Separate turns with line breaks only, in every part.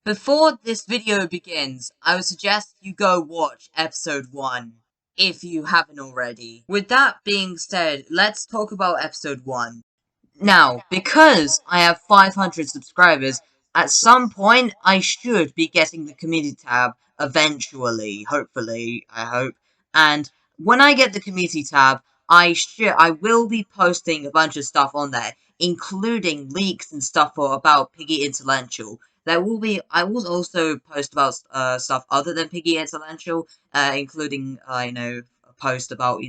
Before this video begins, I would suggest you go watch episode 1, if you haven't already. With that being said, let's talk about episode 1. Now, because I have 500 subscribers, at some point I should be getting the community tab eventually, hopefully, I hope. And when I get the community tab, I will be posting a bunch of stuff on there, including leaks and stuff about Piggy Insolential. I will also post about stuff other than Piggy Insolential, including a post about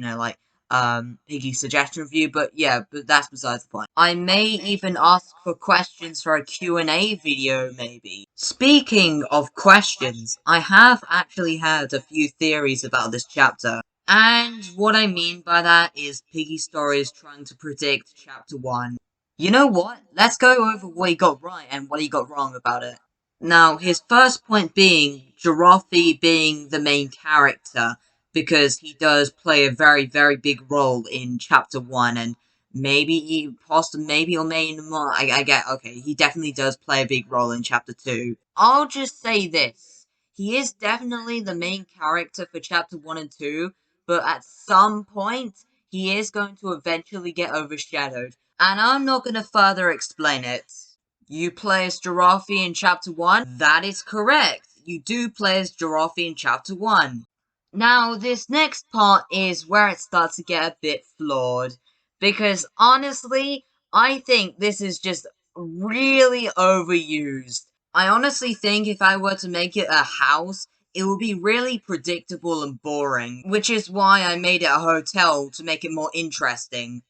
Piggy's suggestion review, but yeah, but that's besides the point. I may even ask for questions for a Q&A video, maybe. Speaking of questions, I have actually had a few theories about this chapter. And what I mean by that is Piggy Stories trying to predict chapter 1. You know what? Let's go over what he got right and what he got wrong about it. Now, his first point being Giraffe being the main character, because he does play a very, very big role in chapter 1, and maybe I get, okay, he definitely does play a big role in chapter 2. I'll just say this. He is definitely the main character for chapter 1 and 2, but at some point, he is going to eventually get overshadowed, and I'm not going to further explain it. You play as Giraffe in chapter 1? That is correct. You do play as Giraffe in chapter 1. Now, this next part is where it starts to get a bit flawed. Because, honestly, I think this is just really overused. I honestly think if I were to make it a house, it would be really predictable and boring. Which is why I made it a hotel to make it more interesting.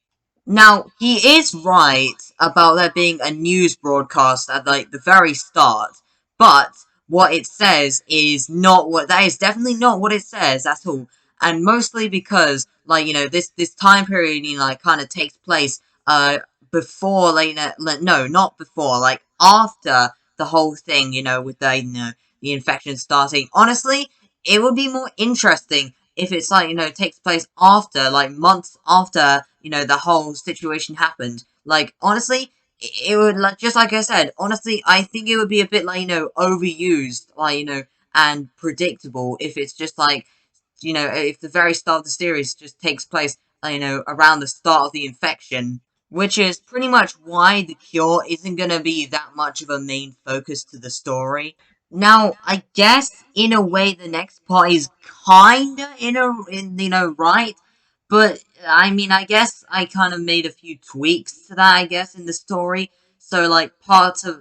Now, he is right about there being a news broadcast at, like, the very start, but what it says is not what, that is definitely not what it says at all, and mostly because, like, this time period, kind of takes place, before, no, not before, like, after the whole thing, with the infection starting. Honestly, it would be more interesting if it's takes place after, like, months after, the whole situation happened. Like, honestly, it would, like, just like I said, honestly, I think it would be a bit, like, overused, like, and predictable if it's just, like, if the very start of the series just takes place, around the start of the infection. Which is pretty much why the cure isn't gonna be that much of a main focus to the story. Now, I guess in a way the next part is kinda right, but I mean, I guess I kind of made a few tweaks to that, I guess, in the story. So, like,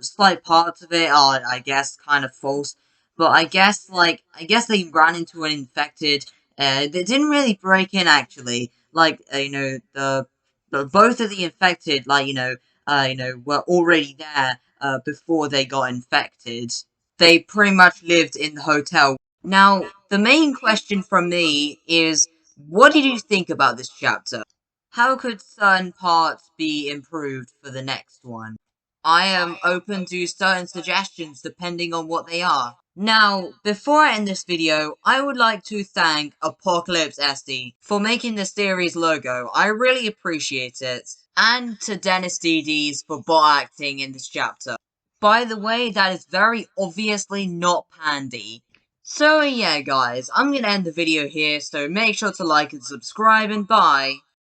slight parts of it are, I guess, kind of false. But I guess they ran into an infected. They didn't really break in, actually. Like, both of the infected, were already there, before they got infected. They pretty much lived in the hotel. Now, the main question from me is, what did you think about this chapter? How could certain parts be improved for the next one? I am open to certain suggestions depending on what they are. Now, before I end this video, I would like to thank Apocalypse SD for making the series logo. I really appreciate it. And to Dennis DDs for bot acting in this chapter. By the way, that is very obviously not Pandy. So yeah guys, I'm gonna end the video here, so make sure to like and subscribe, and bye!